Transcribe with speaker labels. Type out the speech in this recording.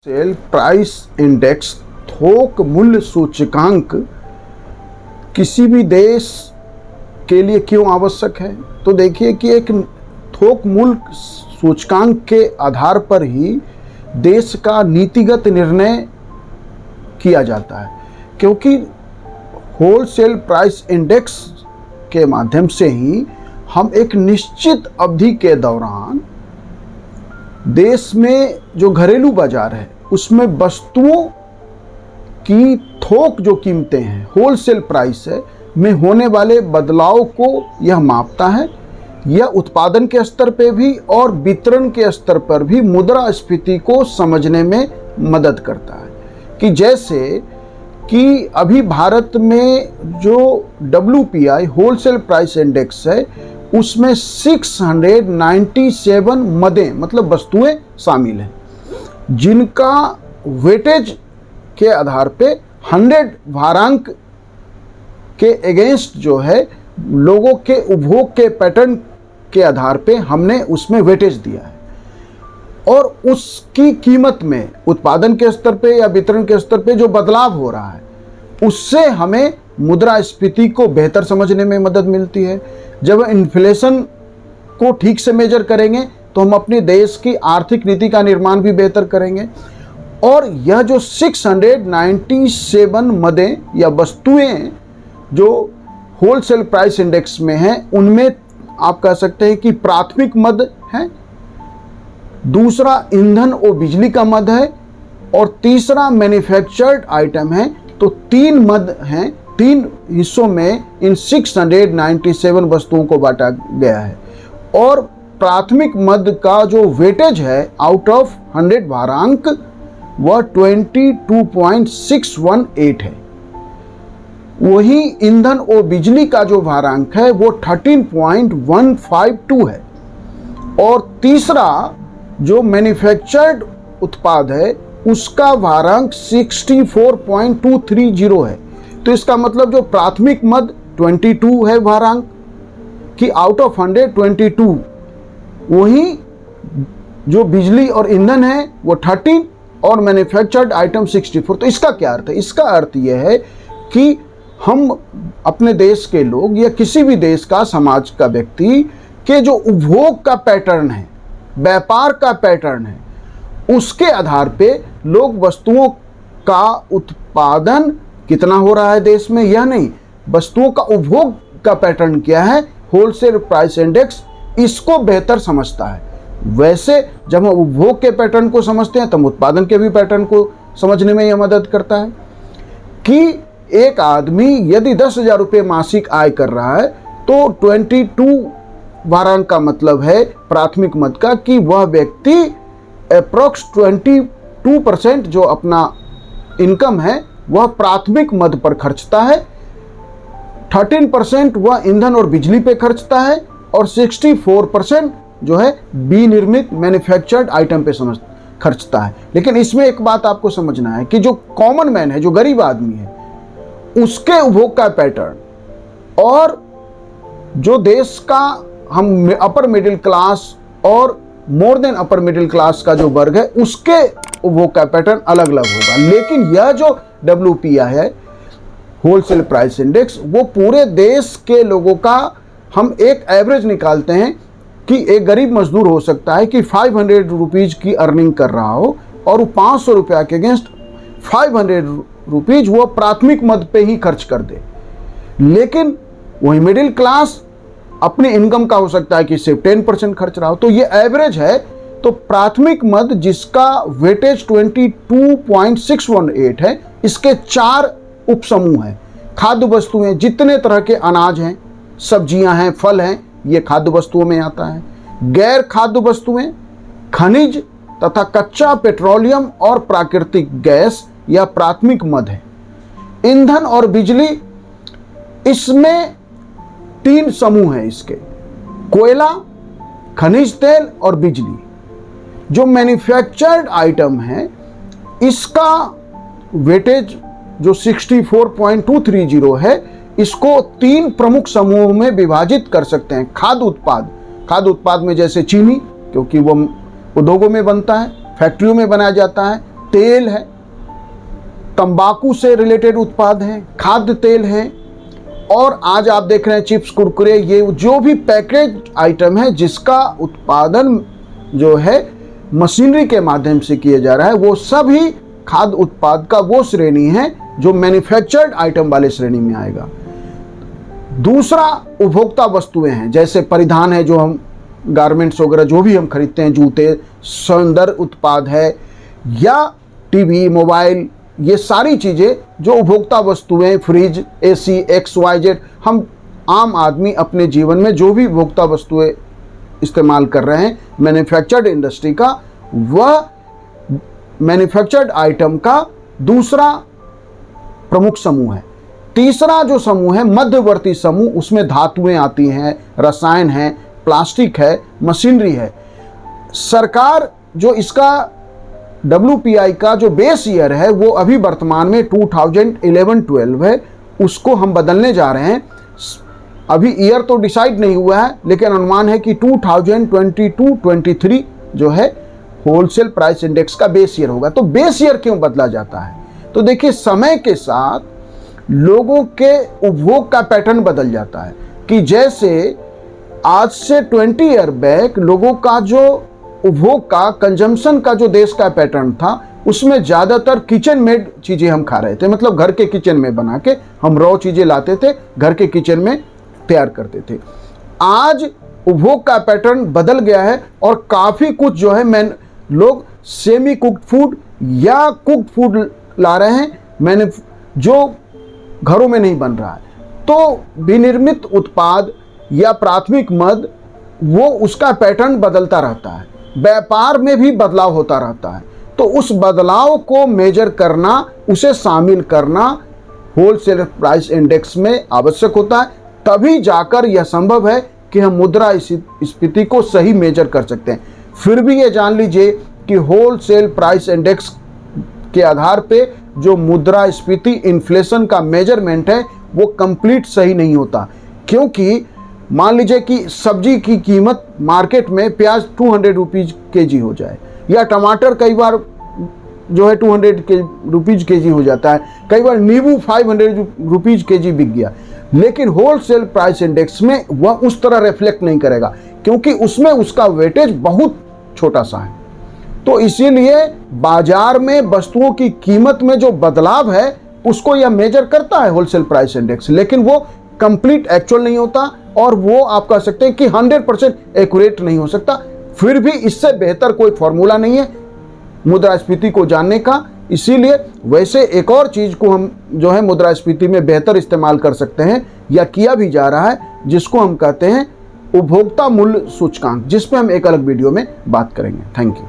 Speaker 1: Sale price index थोक मूल्य सूचकांक किसी भी देश के लिए क्यों आवश्यक है? तो देखिए कि एक थोक मूल्य सूचकांक के आधार पर ही देश का नीतिगत निर्णय किया जाता है, क्योंकि होलसेल प्राइस इंडेक्स के माध्यम से ही हम एक निश्चित अवधि के दौरान देश में जो घरेलू बाजार है उसमें वस्तुओं की थोक जो कीमतें हैं, होलसेल प्राइस है में होने वाले बदलाव को यह मापता है। यह उत्पादन के स्तर पे भी और वितरण के स्तर पर भी मुद्रास्फीति को समझने में मदद करता है। कि जैसे कि अभी भारत में जो WPI होलसेल प्राइस इंडेक्स है उसमें 697 मदें मतलब वस्तुएं शामिल हैं, जिनका वेटेज के आधार पे 100 भारांक के अगेंस्ट जो है लोगों के उपभोग के पैटर्न के आधार पे हमने उसमें वेटेज दिया है, और उसकी कीमत में उत्पादन के स्तर पे या वितरण के स्तर पे जो बदलाव हो रहा है उससे हमें मुद्रास्फीति को बेहतर समझने में मदद मिलती है। जब इन्फ्लेशन को ठीक से मेजर करेंगे तो हम अपने देश की आर्थिक नीति का निर्माण भी बेहतर करेंगे। और यह जो 697 मदें या वस्तुएं जो होलसेल प्राइस इंडेक्स में हैं उनमें आप कह सकते हैं कि प्राथमिक मद है, दूसरा ईंधन और बिजली का मद है, और तीसरा मैन्युफैक्चर्ड आइटम है। तो 3 मद हैं, 3 हिस्सों में इन 697 वस्तुओं को बांटा गया है। और प्राथमिक मद का जो वेटेज है आउट ऑफ 100 भारांक वह 22.618 है। वही ईंधन और बिजली का जो भारांक है वो 13.152 है। और तीसरा जो मैन्युफैक्चर्ड उत्पाद है उसका भारांक 64.230 है। तो इसका मतलब जो प्राथमिक मद 22 है भारांक कि आउट ऑफ 100 22, वही जो बिजली और ईंधन है वो 13 और मैन्युफैक्चर्ड आइटम 64। तो इसका क्या अर्थ है? इसका अर्थ यह है कि हम अपने देश के लोग या किसी भी देश का समाज का व्यक्ति के जो उपभोग का पैटर्न है, व्यापार का पैटर्न है, उसके आधार पे लोग वस्तुओं का उत्पादन कितना हो रहा है देश में, यह नहीं, वस्तुओं का उपभोग का पैटर्न क्या है, होलसेल प्राइस इंडेक्स इसको बेहतर समझता है। वैसे जब हम उपभोग के पैटर्न को समझते हैं तब उत्पादन के भी पैटर्न को समझने में यह मदद करता है। कि एक आदमी यदि 10,000 रुपये मासिक आय कर रहा है तो 22 भारांक का मतलब है प्राथमिक मद का कि वह व्यक्ति अप्रोक्स 22% जो अपना इनकम है वह प्राथमिक मद पर खर्चता है, 13% वह ईंधन और बिजली पे खर्चता है, और 64% जो है विनिर्मित मैन्युफैक्चर्ड आइटम पे खर्चता है। लेकिन इसमें एक बात आपको समझना है कि जो कॉमन मैन है, जो गरीब आदमी है, उसके उपभोग का पैटर्न और जो देश का हम अपर मिडिल क्लास और more than upper middle class का जो वर्ग है उसके उपभोग का पैटर्न अलग अलग होगा। लेकिन यह जो WPI है होलसेल प्राइस इंडेक्स वो पूरे देश के लोगों का हम एक एवरेज निकालते हैं कि एक गरीब मजदूर हो सकता है कि 500 रुपीज़ की अर्निंग कर रहा हो और वो 500 रुपया के अगेंस्ट 500 रुपीज़ वो प्राथमिक मद पे ही खर्च कर दे। लेकिन वही मिडिल क्लास अपनी इनकम का हो सकता है कि सिर्फ 10% खर्च रहा हो। तो ये एवरेज है। तो प्राथमिक मद जिसका वेटेज 22.618 है, इसके 4 उपसमूह हैं। खाद्य वस्तुएं, जितने तरह के अनाज हैं, सब्जियां हैं, फल हैं, ये खाद्य वस्तुओं में आता है। गैर खाद्य वस्तुएं, खनिज तथा कच्चा पेट्रोलियम और प्राकृतिक गैस या प्राथमिक मद है। ईंधन और बिजली, इसमें 3 समूह हैं इसके, कोयला, खनिज तेल और बिजली। जो मैन्युफैक्चर्ड आइटम है इसका वेटेज जो 64.230 है, इसको 3 प्रमुख समूहों में विभाजित कर सकते हैं। खाद्य उत्पाद में जैसे चीनी, क्योंकि वो उद्योगों में बनता है, फैक्ट्रियों में बनाया जाता है तेल है, तंबाकू से रिलेटेड उत्पाद हैं, खाद्य तेल हैं, और आज आप देख रहे हैं चिप्स, कुरकुरे, ये जो भी पैकेज आइटम है जिसका उत्पादन जो है मशीनरी के माध्यम से किया जा रहा है, वो सभी खाद्य उत्पाद का वो श्रेणी है जो मैन्युफैक्चर्ड आइटम वाले श्रेणी में आएगा। दूसरा उपभोक्ता वस्तुएं हैं, जैसे परिधान है, जो हम गारमेंट्स वगैरह जो भी हम खरीदते हैं, जूते, सौंदर्य उत्पाद है, या टीवी, मोबाइल, ये सारी चीज़ें जो उपभोक्ता वस्तुएं, फ्रिज, एसी, XYZ, हम आम आदमी अपने जीवन में जो भी उपभोक्ता वस्तुएं इस्तेमाल कर रहे हैं मैन्युफैक्चर्ड इंडस्ट्री का, वह मैन्युफैक्चर्ड आइटम का दूसरा प्रमुख समूह है। तीसरा जो समूह है मध्यवर्ती समूह, उसमें धातुएं आती हैं, रसायन है, प्लास्टिक है, मशीनरी है। सरकार जो इसका WPI का जो बेस ईयर है वो अभी वर्तमान में 2011-12 है, उसको हम बदलने जा रहे हैं। अभी ईयर तो डिसाइड नहीं हुआ है, लेकिन अनुमान है कि 2022-23 जो है होलसेल प्राइस इंडेक्स का बेस ईयर होगा। तो बेस ईयर क्यों बदला जाता है? तो देखिए, समय के साथ लोगों के उपभोग का पैटर्न बदल जाता है, कि जैसे आज से 20 ईयर बैक लोगों का जो उपभोग का, कंजम्पशन का जो देश का पैटर्न था, उसमें ज़्यादातर किचन मेड चीज़ें हम खा रहे थे, मतलब घर के किचन में बना के हम रॉ चीज़ें लाते थे, घर के किचन में तैयार करते थे। आज उपभोग का पैटर्न बदल गया है और काफ़ी कुछ जो है लोग सेमी कुक्ड फूड या कुक्ड फूड ला रहे हैं, जो घरों में नहीं बन रहा है। तो विनिर्मित उत्पाद या प्राथमिक मद, वो उसका पैटर्न बदलता रहता है, व्यापार में भी बदलाव होता रहता है। तो उस बदलाव को मेजर करना, उसे शामिल करना होलसेल प्राइस इंडेक्स में आवश्यक होता है, तभी जाकर यह संभव है कि हम मुद्रास्फीति को सही मेजर कर सकते हैं। फिर भी ये जान लीजिए कि होलसेल प्राइस इंडेक्स के आधार पे जो मुद्रास्फीति, इन्फ्लेशन का मेजरमेंट है, वो कंप्लीट सही नहीं होता। क्योंकि मान लीजिए कि सब्जी की कीमत मार्केट में, प्याज 200 रुपीज़ केजी हो जाए, या टमाटर कई बार जो है 200 रुपीज़ केजी हो जाता है, कई बार नींबू 500 रुपीज़ केजी बिक गया, लेकिन होलसेल प्राइस इंडेक्स में वह उस तरह रिफ्लेक्ट नहीं करेगा, क्योंकि उसमें उसका वेटेज बहुत छोटा सा है। तो इसीलिए बाजार में वस्तुओं की कीमत में जो बदलाव है उसको यह मेजर करता है होलसेल प्राइस इंडेक्स, लेकिन वो कंप्लीट एक्चुअल नहीं होता, और वो आप कह सकते हैं कि 100% एक्यूरेट नहीं हो सकता। फिर भी इससे बेहतर कोई फॉर्मूला नहीं है मुद्रास्फीति को जानने का। इसीलिए वैसे एक और चीज़ को हम जो है मुद्रास्फीति में बेहतर इस्तेमाल कर सकते हैं, या किया भी जा रहा है, जिसको हम कहते हैं उपभोक्ता मूल्य सूचकांक, जिस पे हम एक अलग वीडियो में बात करेंगे। Thank you.